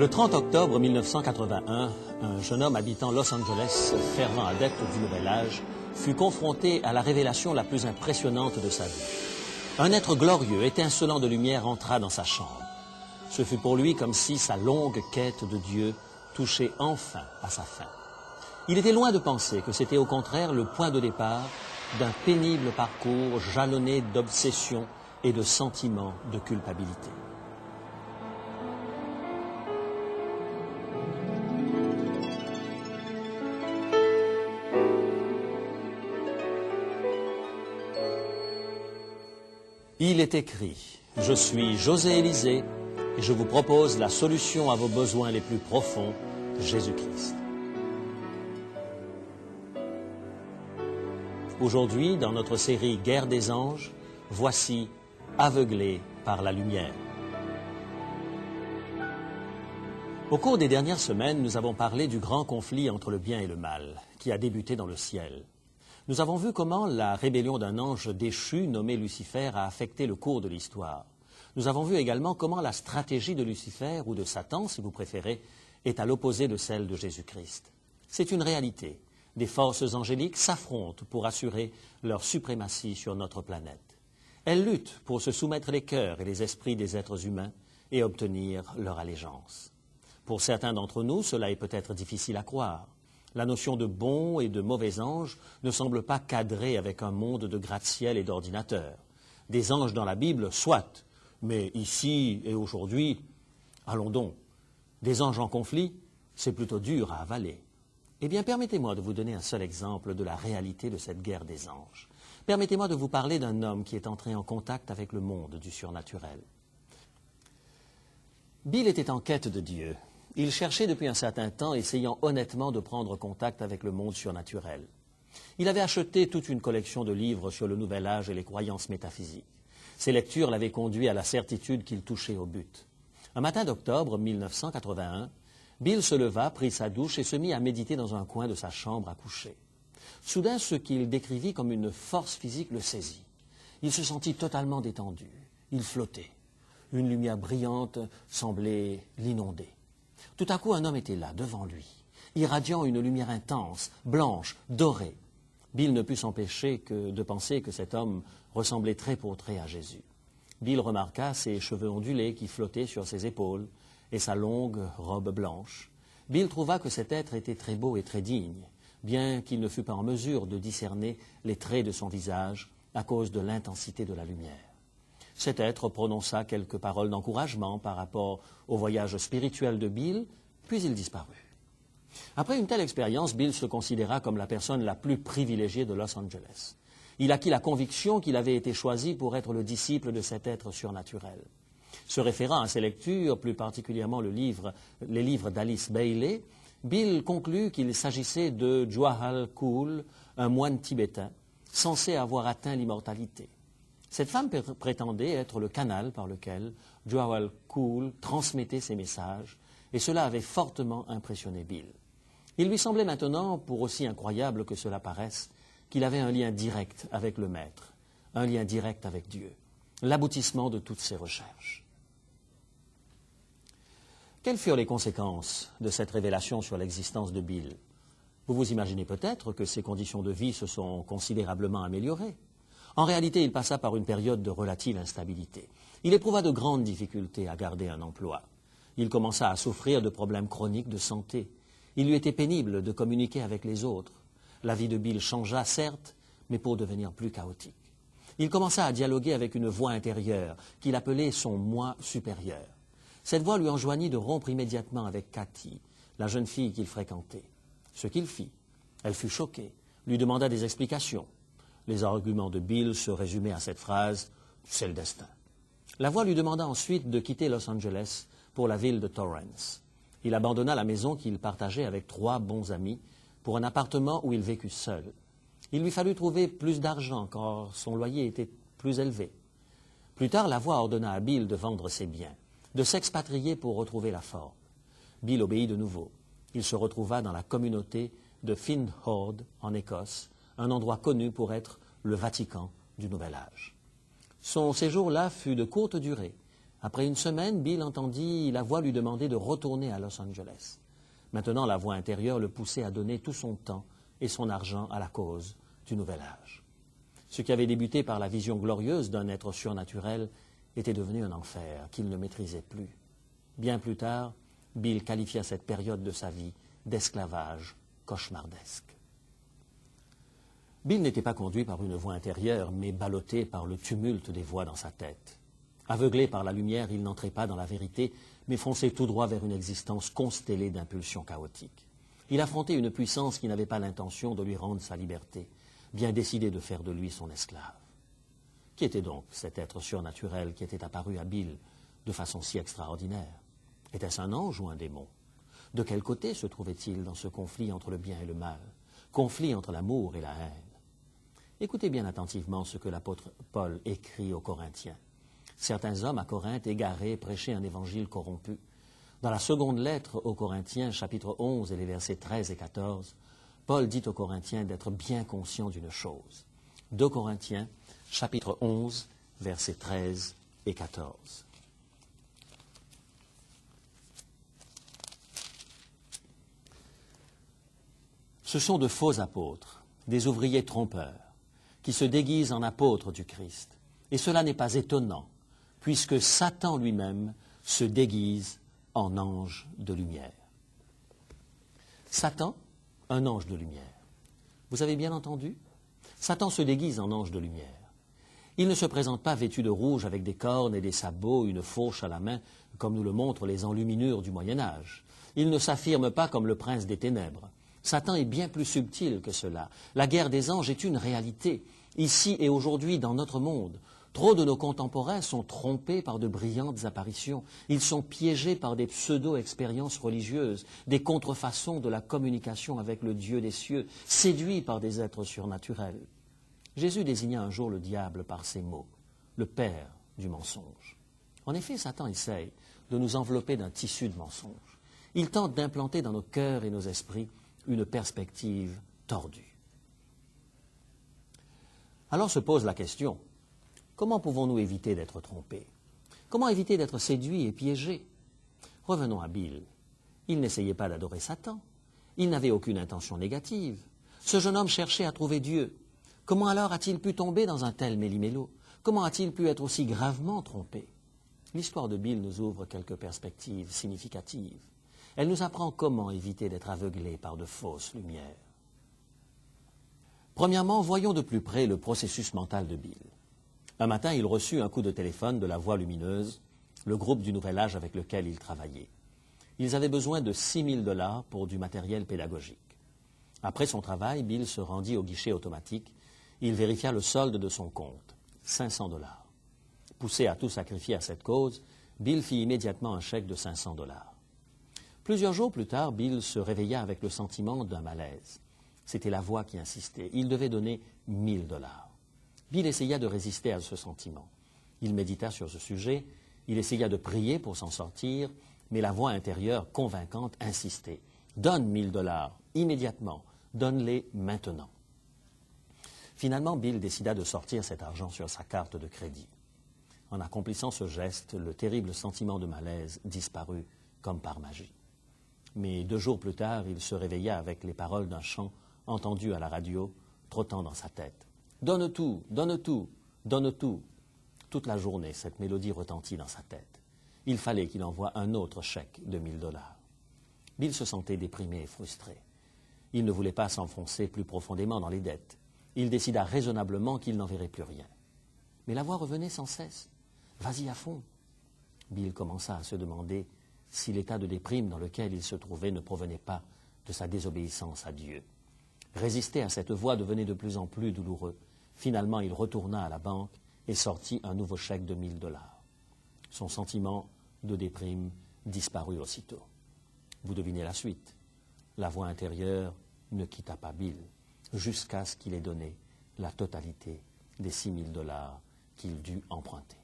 Le 30 octobre 1981, un jeune homme habitant Los Angeles, fervent adepte du Nouvel Âge, fut confronté à la révélation la plus impressionnante de sa vie. Un être glorieux, étincelant de lumière, entra dans sa chambre. Ce fut pour lui comme si sa longue quête de Dieu touchait enfin à sa fin. Il était loin de penser que c'était au contraire le point de départ d'un pénible parcours jalonné d'obsessions et de sentiments de culpabilité. Il est écrit, « Je suis José Élisée et je vous propose la solution à vos besoins les plus profonds, Jésus-Christ. » Aujourd'hui, dans notre série « Guerre des anges », voici « Aveuglé par la lumière ». Au cours des dernières semaines, nous avons parlé du grand conflit entre le bien et le mal, qui a débuté dans le ciel. Nous avons vu comment la rébellion d'un ange déchu nommé Lucifer a affecté le cours de l'histoire. Nous avons vu également comment la stratégie de Lucifer, ou de Satan si vous préférez, est à l'opposé de celle de Jésus-Christ. C'est une réalité. Des forces angéliques s'affrontent pour assurer leur suprématie sur notre planète. Elles luttent pour se soumettre les cœurs et les esprits des êtres humains et obtenir leur allégeance. Pour certains d'entre nous, cela est peut-être difficile à croire. La notion de bon et de mauvais anges ne semble pas cadrer avec un monde de gratte-ciel et d'ordinateurs. Des anges dans la Bible, soit, mais ici et aujourd'hui, allons donc. Des anges en conflit, c'est plutôt dur à avaler. Eh bien, permettez-moi de vous donner un seul exemple de la réalité de cette guerre des anges. Permettez-moi de vous parler d'un homme qui est entré en contact avec le monde du surnaturel. Bill était en quête de Dieu. Il cherchait depuis un certain temps, essayant honnêtement de prendre contact avec le monde surnaturel. Il avait acheté toute une collection de livres sur le Nouvel Âge et les croyances métaphysiques. Ces lectures l'avaient conduit à la certitude qu'il touchait au but. Un matin d'octobre 1981, Bill se leva, prit sa douche et se mit à méditer dans un coin de sa chambre à coucher. Soudain, ce qu'il décrivit comme une force physique le saisit. Il se sentit totalement détendu. Il flottait. Une lumière brillante semblait l'inonder. Tout à coup, un homme était là, devant lui, irradiant une lumière intense, blanche, dorée. Bill ne put s'empêcher de penser que cet homme ressemblait trait pour trait à Jésus. Bill remarqua ses cheveux ondulés qui flottaient sur ses épaules et sa longue robe blanche. Bill trouva que cet être était très beau et très digne, bien qu'il ne fût pas en mesure de discerner les traits de son visage à cause de l'intensité de la lumière. Cet être prononça quelques paroles d'encouragement par rapport au voyage spirituel de Bill, puis il disparut. Après une telle expérience, Bill se considéra comme la personne la plus privilégiée de Los Angeles. Il acquit la conviction qu'il avait été choisi pour être le disciple de cet être surnaturel. Se référant à ses lectures, plus particulièrement les livres d'Alice Bailey, Bill conclut qu'il s'agissait de Djwhal Khul, un moine tibétain, censé avoir atteint l'immortalité. Cette femme prétendait être le canal par lequel Djwhal Khul transmettait ses messages, et cela avait fortement impressionné Bill. Il lui semblait maintenant, pour aussi incroyable que cela paraisse, qu'il avait un lien direct avec le Maître, un lien direct avec Dieu, l'aboutissement de toutes ses recherches. Quelles furent les conséquences de cette révélation sur l'existence de Bill? Vous vous imaginez peut-être que ses conditions de vie se sont considérablement améliorées. En réalité, il passa par une période de relative instabilité. Il éprouva de grandes difficultés à garder un emploi. Il commença à souffrir de problèmes chroniques de santé. Il lui était pénible de communiquer avec les autres. La vie de Bill changea, certes, mais pour devenir plus chaotique. Il commença à dialoguer avec une voix intérieure qu'il appelait son « moi supérieur ». Cette voix lui enjoignit de rompre immédiatement avec Cathy, la jeune fille qu'il fréquentait. Ce qu'il fit. Elle fut choquée, lui demanda des explications. Les arguments de Bill se résumaient à cette phrase « c'est le destin ». La voix lui demanda ensuite de quitter Los Angeles pour la ville de Torrance. Il abandonna la maison qu'il partageait avec 3 bons amis pour un appartement où il vécut seul. Il lui fallut trouver plus d'argent car son loyer était plus élevé. Plus tard, la voix ordonna à Bill de vendre ses biens, de s'expatrier pour retrouver la forme. Bill obéit de nouveau. Il se retrouva dans la communauté de Findhorn en Écosse, un endroit connu pour être le Vatican du Nouvel Âge. Son séjour là fut de courte durée. Après une semaine, Bill entendit la voix lui demander de retourner à Los Angeles. Maintenant, la voix intérieure le poussait à donner tout son temps et son argent à la cause du nouvel âge. Ce qui avait débuté par la vision glorieuse d'un être surnaturel était devenu un enfer qu'il ne maîtrisait plus. Bien plus tard, Bill qualifia cette période de sa vie d'esclavage cauchemardesque. Bill n'était pas conduit par une voix intérieure, mais ballotté par le tumulte des voix dans sa tête. Aveuglé par la lumière, il n'entrait pas dans la vérité, mais fonçait tout droit vers une existence constellée d'impulsions chaotiques. Il affrontait une puissance qui n'avait pas l'intention de lui rendre sa liberté, bien décidé de faire de lui son esclave. Qui était donc cet être surnaturel qui était apparu à Bill de façon si extraordinaire? Était-ce un ange ou un démon? De quel côté se trouvait-il dans ce conflit entre le bien et le mal, conflit entre l'amour et la haine? Écoutez bien attentivement ce que l'apôtre Paul écrit aux Corinthiens. Certains hommes à Corinthe, égarés, prêchaient un évangile corrompu. Dans la seconde lettre aux Corinthiens, chapitre 11 et les versets 13 et 14, Paul dit aux Corinthiens d'être bien conscients d'une chose. 2 Corinthiens, chapitre 11, versets 13 et 14. Ce sont de faux apôtres, des ouvriers trompeurs, qui se déguisent en apôtres du Christ. Et cela n'est pas étonnant, puisque Satan lui-même se déguise en ange de lumière. Satan, un ange de lumière. Vous avez bien entendu? Satan se déguise en ange de lumière. Il ne se présente pas vêtu de rouge avec des cornes et des sabots, une fourche à la main, comme nous le montrent les enluminures du Moyen-Âge. Il ne s'affirme pas comme le prince des ténèbres. Satan est bien plus subtil que cela. La guerre des anges est une réalité. Ici et aujourd'hui, dans notre monde, trop de nos contemporains sont trompés par de brillantes apparitions. Ils sont piégés par des pseudo-expériences religieuses, des contrefaçons de la communication avec le Dieu des cieux, séduits par des êtres surnaturels. Jésus désigna un jour le diable par ces mots, le père du mensonge. En effet, Satan essaye de nous envelopper d'un tissu de mensonges. Il tente d'implanter dans nos cœurs et nos esprits une perspective tordue. Alors se pose la question, comment pouvons-nous éviter d'être trompés? Comment éviter d'être séduits et piégés? Revenons à Bill. Il n'essayait pas d'adorer Satan. Il n'avait aucune intention négative. Ce jeune homme cherchait à trouver Dieu. Comment alors a-t-il pu tomber dans un tel méli-mélo? Comment a-t-il pu être aussi gravement trompé? L'histoire de Bill nous ouvre quelques perspectives significatives. Elle nous apprend comment éviter d'être aveuglé par de fausses lumières. Premièrement, voyons de plus près le processus mental de Bill. Un matin, il reçut un coup de téléphone de la Voix lumineuse, le groupe du Nouvel Âge avec lequel il travaillait. Ils avaient besoin de 6 000 $ pour du matériel pédagogique. Après son travail, Bill se rendit au guichet automatique. Il vérifia le solde de son compte, 500 $. Poussé à tout sacrifier à cette cause, Bill fit immédiatement un chèque de 500 $. Plusieurs jours plus tard, Bill se réveilla avec le sentiment d'un malaise. C'était la voix qui insistait. Il devait donner 1 000 $. Bill essaya de résister à ce sentiment. Il médita sur ce sujet, il essaya de prier pour s'en sortir, mais la voix intérieure convaincante insistait. « Donne 1 000 $ immédiatement, donne-les maintenant. » Finalement, Bill décida de sortir cet argent sur sa carte de crédit. En accomplissant ce geste, le terrible sentiment de malaise disparut comme par magie. Mais 2 jours plus tard, il se réveilla avec les paroles d'un chant entendu à la radio, trottant dans sa tête. « Donne tout, donne tout, donne tout !» Toute la journée, cette mélodie retentit dans sa tête. Il fallait qu'il envoie un autre chèque de 1 000 $. Bill se sentait déprimé et frustré. Il ne voulait pas s'enfoncer plus profondément dans les dettes. Il décida raisonnablement qu'il n'en verrait plus rien. Mais la voix revenait sans cesse. « Vas-y à fond !» Bill commença à se demander si l'état de déprime dans lequel il se trouvait ne provenait pas de sa désobéissance à Dieu. Résister à cette voix devenait de plus en plus douloureux. Finalement, il retourna à la banque et sortit un nouveau chèque de 1 000 $. Son sentiment de déprime disparut aussitôt. Vous devinez la suite. La voix intérieure ne quitta pas Bill jusqu'à ce qu'il ait donné la totalité des 6 000 $ qu'il dut emprunter.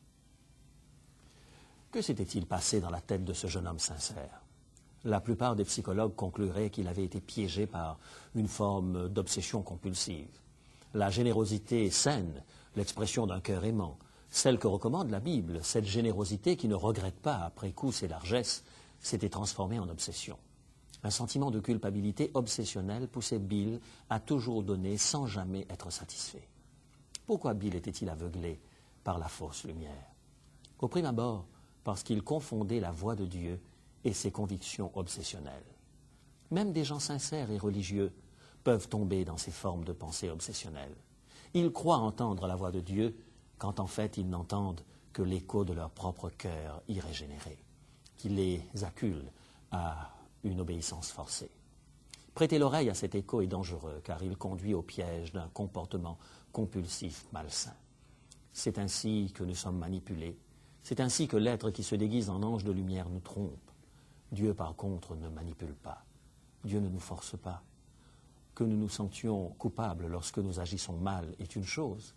Que s'était-il passé dans la tête de ce jeune homme sincère? La plupart des psychologues concluraient qu'il avait été piégé par une forme d'obsession compulsive. La générosité saine, l'expression d'un cœur aimant, celle que recommande la Bible, cette générosité qui ne regrette pas après coup ses largesses, s'était transformée en obsession. Un sentiment de culpabilité obsessionnelle poussait Bill à toujours donner sans jamais être satisfait. Pourquoi Bill était-il aveuglé par la fausse lumière? Au prime abord, parce qu'il confondait la voix de Dieu et ses convictions obsessionnelles. Même des gens sincères et religieux peuvent tomber dans ces formes de pensée obsessionnelles. Ils croient entendre la voix de Dieu quand en fait ils n'entendent que l'écho de leur propre cœur irrégénéré, qui les accule à une obéissance forcée. Prêter l'oreille à cet écho est dangereux car il conduit au piège d'un comportement compulsif malsain. C'est ainsi que nous sommes manipulés. C'est ainsi que l'être qui se déguise en ange de lumière nous trompe. Dieu, par contre, ne manipule pas. Dieu ne nous force pas. Que nous nous sentions coupables lorsque nous agissons mal est une chose,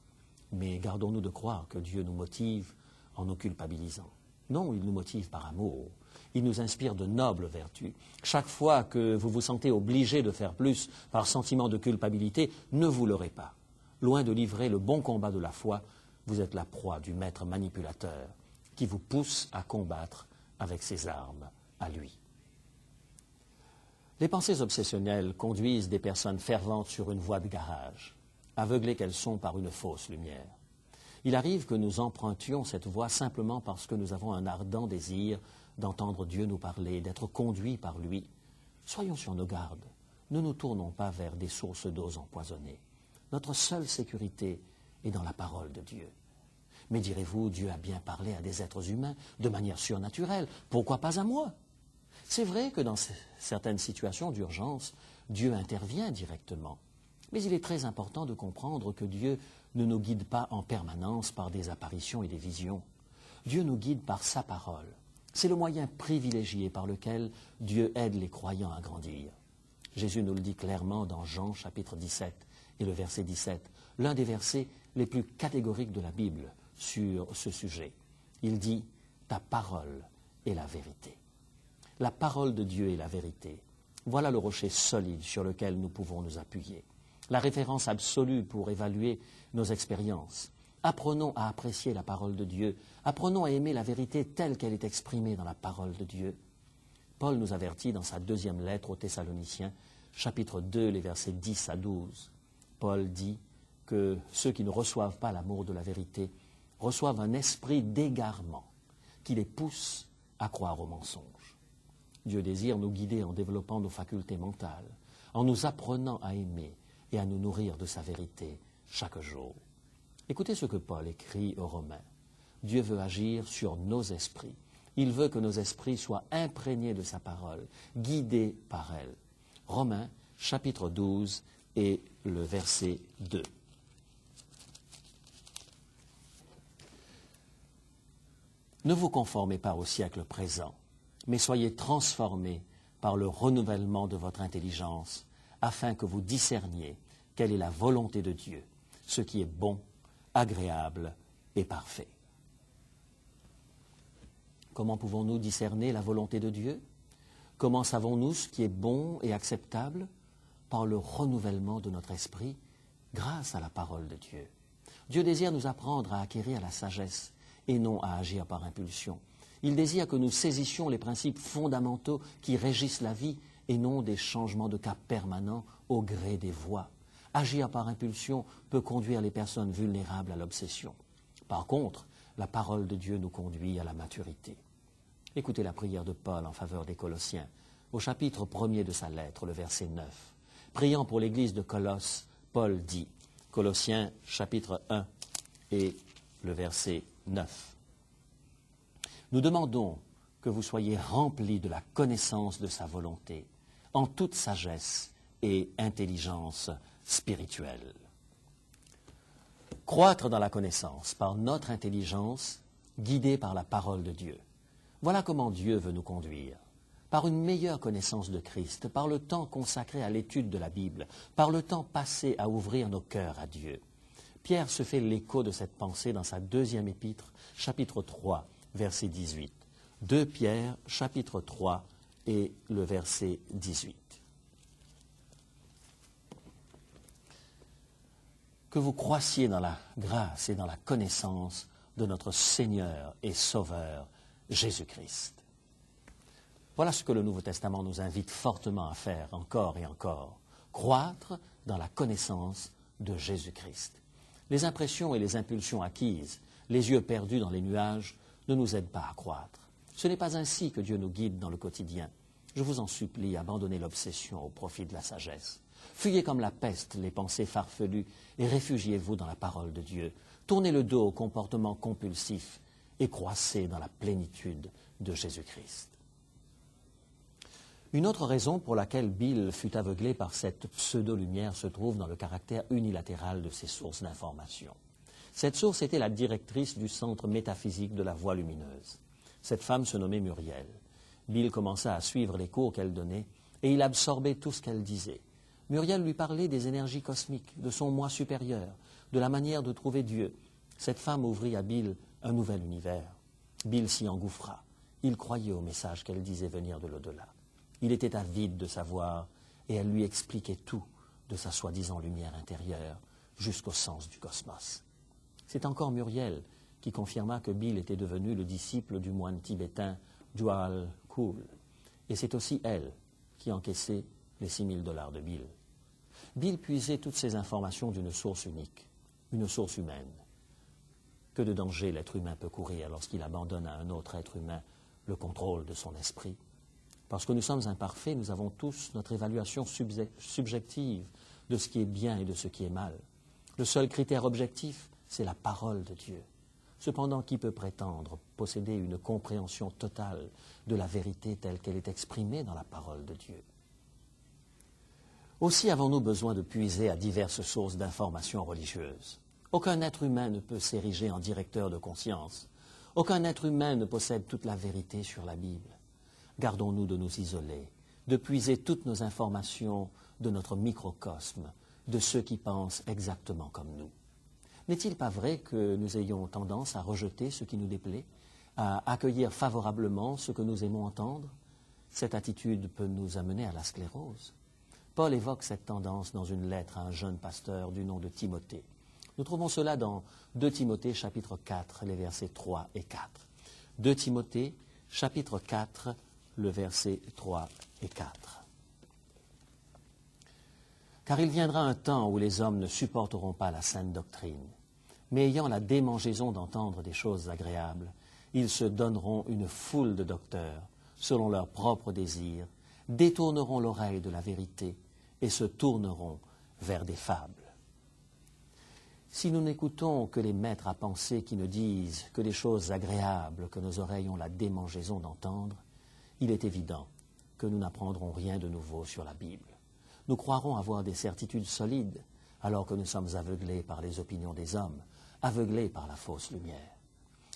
mais gardons-nous de croire que Dieu nous motive en nous culpabilisant. Non, il nous motive par amour. Il nous inspire de nobles vertus. Chaque fois que vous vous sentez obligé de faire plus par sentiment de culpabilité, ne vous leurrez pas. Loin de livrer le bon combat de la foi, vous êtes la proie du maître manipulateur qui vous pousse à combattre avec ses armes à lui. Les pensées obsessionnelles conduisent des personnes ferventes sur une voie de garage, aveuglées qu'elles sont par une fausse lumière. Il arrive que nous empruntions cette voie simplement parce que nous avons un ardent désir d'entendre Dieu nous parler, d'être conduits par lui. Soyons sur nos gardes. Ne nous tournons pas vers des sources d'eau empoisonnées. Notre seule sécurité est dans la parole de Dieu. Mais direz-vous, Dieu a bien parlé à des êtres humains de manière surnaturelle. Pourquoi pas à moi? C'est vrai que dans certaines situations d'urgence, Dieu intervient directement. Mais il est très important de comprendre que Dieu ne nous guide pas en permanence par des apparitions et des visions. Dieu nous guide par sa parole. C'est le moyen privilégié par lequel Dieu aide les croyants à grandir. Jésus nous le dit clairement dans Jean chapitre 17 et le verset 17, l'un des versets les plus catégoriques de la Bible sur ce sujet. Il dit « Ta parole est la vérité ». La parole de Dieu est la vérité. Voilà le rocher solide sur lequel nous pouvons nous appuyer. La référence absolue pour évaluer nos expériences. Apprenons à apprécier la parole de Dieu. Apprenons à aimer la vérité telle qu'elle est exprimée dans la parole de Dieu. Paul nous avertit dans sa deuxième lettre aux Thessaloniciens, chapitre 2, les versets 10 à 12. Paul dit que ceux qui ne reçoivent pas l'amour de la vérité reçoivent un esprit d'égarement qui les pousse à croire au mensonge. Dieu désire nous guider en développant nos facultés mentales, en nous apprenant à aimer et à nous nourrir de sa vérité chaque jour. Écoutez ce que Paul écrit aux Romains. Dieu veut agir sur nos esprits. Il veut que nos esprits soient imprégnés de sa parole, guidés par elle. Romains, chapitre 12 et le verset 2. Ne vous conformez pas au siècle présent, mais soyez transformés par le renouvellement de votre intelligence, afin que vous discerniez quelle est la volonté de Dieu, ce qui est bon, agréable et parfait. Comment pouvons-nous discerner la volonté de Dieu? Comment savons-nous ce qui est bon et acceptable? Par le renouvellement de notre esprit, grâce à la parole de Dieu. Dieu désire nous apprendre à acquérir la sagesse et non à agir par impulsion. Il désire que nous saisissions les principes fondamentaux qui régissent la vie et non des changements de cap permanents au gré des voies. Agir par impulsion peut conduire les personnes vulnérables à l'obsession. Par contre, la parole de Dieu nous conduit à la maturité. Écoutez la prière de Paul en faveur des Colossiens, au chapitre 1er de sa lettre, le verset 9. Priant pour l'église de Colosse, Paul dit, Colossiens chapitre 1 et le verset 9. Nous demandons que vous soyez remplis de la connaissance de sa volonté, en toute sagesse et intelligence spirituelle. Croître dans la connaissance par notre intelligence, guidée par la parole de Dieu. Voilà comment Dieu veut nous conduire. Par une meilleure connaissance de Christ, par le temps consacré à l'étude de la Bible, par le temps passé à ouvrir nos cœurs à Dieu. Pierre se fait l'écho de cette pensée dans sa deuxième épître, chapitre 3, verset 18. 2 Pierre, chapitre 3 et le verset 18. Que vous croissiez dans la grâce et dans la connaissance de notre Seigneur et Sauveur Jésus-Christ. Voilà ce que le Nouveau Testament nous invite fortement à faire encore et encore, croître dans la connaissance de Jésus-Christ. Les impressions et les impulsions acquises, les yeux perdus dans les nuages, ne nous aident pas à croître. Ce n'est pas ainsi que Dieu nous guide dans le quotidien. Je vous en supplie, abandonnez l'obsession au profit de la sagesse. Fuyez comme la peste les pensées farfelues et réfugiez-vous dans la parole de Dieu. Tournez le dos au comportement compulsif et croissez dans la plénitude de Jésus-Christ. Une autre raison pour laquelle Bill fut aveuglé par cette pseudo-lumière se trouve dans le caractère unilatéral de ses sources d'information. Cette source était la directrice du centre métaphysique de la Voie lumineuse. Cette femme se nommait Muriel. Bill commença à suivre les cours qu'elle donnait et il absorbait tout ce qu'elle disait. Muriel lui parlait des énergies cosmiques, de son moi supérieur, de la manière de trouver Dieu. Cette femme ouvrit à Bill un nouvel univers. Bill s'y engouffra. Il croyait au message qu'elle disait venir de l'au-delà. Il était avide de savoir et elle lui expliquait tout de sa soi-disant lumière intérieure jusqu'au sens du cosmos. C'est encore Muriel qui confirma que Bill était devenu le disciple du moine tibétain Djwhal Khul. Et c'est aussi elle qui encaissait les $6 000 de Bill. Bill puisait toutes ces informations d'une source unique, une source humaine. Que de dangers l'être humain peut courir lorsqu'il abandonne à un autre être humain le contrôle de son esprit. Parce que nous sommes imparfaits, nous avons tous notre évaluation subjective de ce qui est bien et de ce qui est mal. Le seul critère objectif, c'est la parole de Dieu. Cependant, qui peut prétendre posséder une compréhension totale de la vérité telle qu'elle est exprimée dans la parole de Dieu? Aussi avons-nous besoin de puiser à diverses sources d'informations religieuses. Aucun être humain ne peut s'ériger en directeur de conscience. Aucun être humain ne possède toute la vérité sur la Bible. Gardons-nous de nous isoler, de puiser toutes nos informations de notre microcosme, de ceux qui pensent exactement comme nous. N'est-il pas vrai que nous ayons tendance à rejeter ce qui nous déplaît, à accueillir favorablement ce que nous aimons entendre? Cette attitude peut nous amener à la sclérose. Paul évoque cette tendance dans une lettre à un jeune pasteur du nom de Timothée. Nous trouvons cela dans 2 Timothée, chapitre 4, les versets 3 et 4. 2 Timothée, chapitre 4, le verset 3 et 4. Car il viendra un temps où les hommes ne supporteront pas la saine doctrine, mais ayant la démangeaison d'entendre des choses agréables, ils se donneront une foule de docteurs, selon leurs propres désirs, détourneront l'oreille de la vérité et se tourneront vers des fables. Si nous n'écoutons que les maîtres à penser qui ne disent que des choses agréables que nos oreilles ont la démangeaison d'entendre, il est évident que nous n'apprendrons rien de nouveau sur la Bible. Nous croirons avoir des certitudes solides alors que nous sommes aveuglés par les opinions des hommes, aveuglés par la fausse lumière.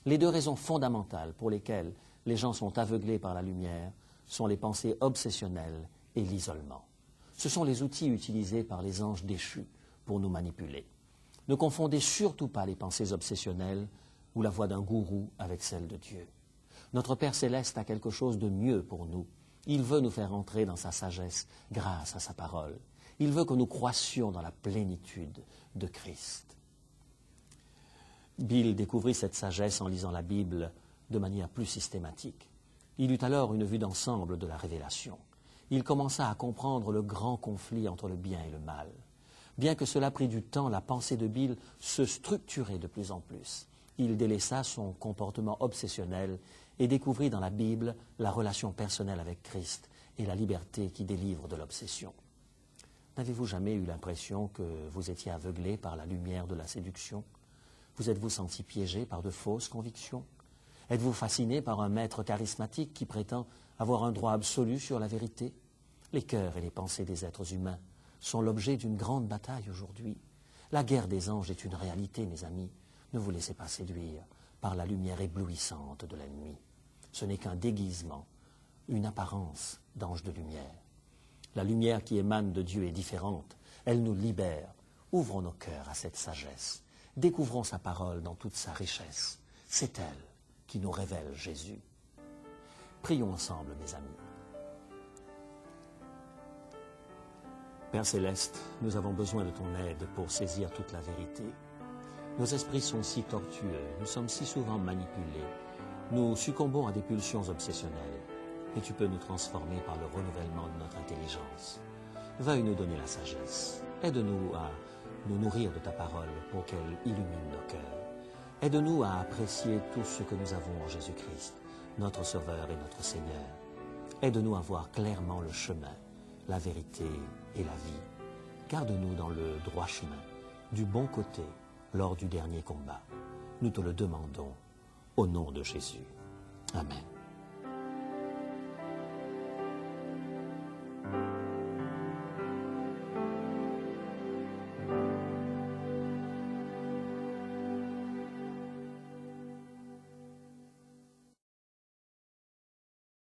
Les 2 raisons fondamentales pour lesquelles les gens sont aveuglés par la lumière sont les pensées obsessionnelles et l'isolement. Ce sont les outils utilisés par les anges déchus pour nous manipuler. Ne confondez surtout pas les pensées obsessionnelles ou la voix d'un gourou avec celle de Dieu. Notre Père céleste a quelque chose de mieux pour nous. Il veut nous faire entrer dans sa sagesse grâce à sa parole. Il veut que nous croissions dans la plénitude de Christ. Bill découvrit cette sagesse en lisant la Bible de manière plus systématique. Il eut alors une vue d'ensemble de la révélation. Il commença à comprendre le grand conflit entre le bien et le mal. Bien que cela prît du temps, la pensée de Bill se structurait de plus en plus. Il délaissa son comportement obsessionnel et découvrit dans la Bible la relation personnelle avec Christ et la liberté qui délivre de l'obsession. N'avez-vous jamais eu l'impression que vous étiez aveuglé par la lumière de la séduction? Vous êtes-vous senti piégé par de fausses convictions? Êtes-vous fasciné par un maître charismatique qui prétend avoir un droit absolu sur la vérité? Les cœurs et les pensées des êtres humains sont l'objet d'une grande bataille aujourd'hui. La guerre des anges est une réalité, mes amis. Ne vous laissez pas séduire par la lumière éblouissante de l'ennemi. Ce n'est qu'un déguisement, une apparence d'ange de lumière. La lumière qui émane de Dieu est différente. Elle nous libère. Ouvrons nos cœurs à cette sagesse. Découvrons sa parole dans toute sa richesse. C'est elle qui nous révèle Jésus. Prions ensemble, mes amis. Père Céleste, nous avons besoin de ton aide pour saisir toute la vérité. Nos esprits sont si tortueux, nous sommes si souvent manipulés, nous succombons à des pulsions obsessionnelles, et tu peux nous transformer par le renouvellement de notre intelligence. Veuille nous donner la sagesse. Aide-nous à nous nourrir de ta parole pour qu'elle illumine nos cœurs. Aide-nous à apprécier tout ce que nous avons en Jésus-Christ, notre Sauveur et notre Seigneur. Aide-nous à voir clairement le chemin, la vérité et la vie. Garde-nous dans le droit chemin, du bon côté, lors du dernier combat. Nous te le demandons au nom de Jésus. Amen.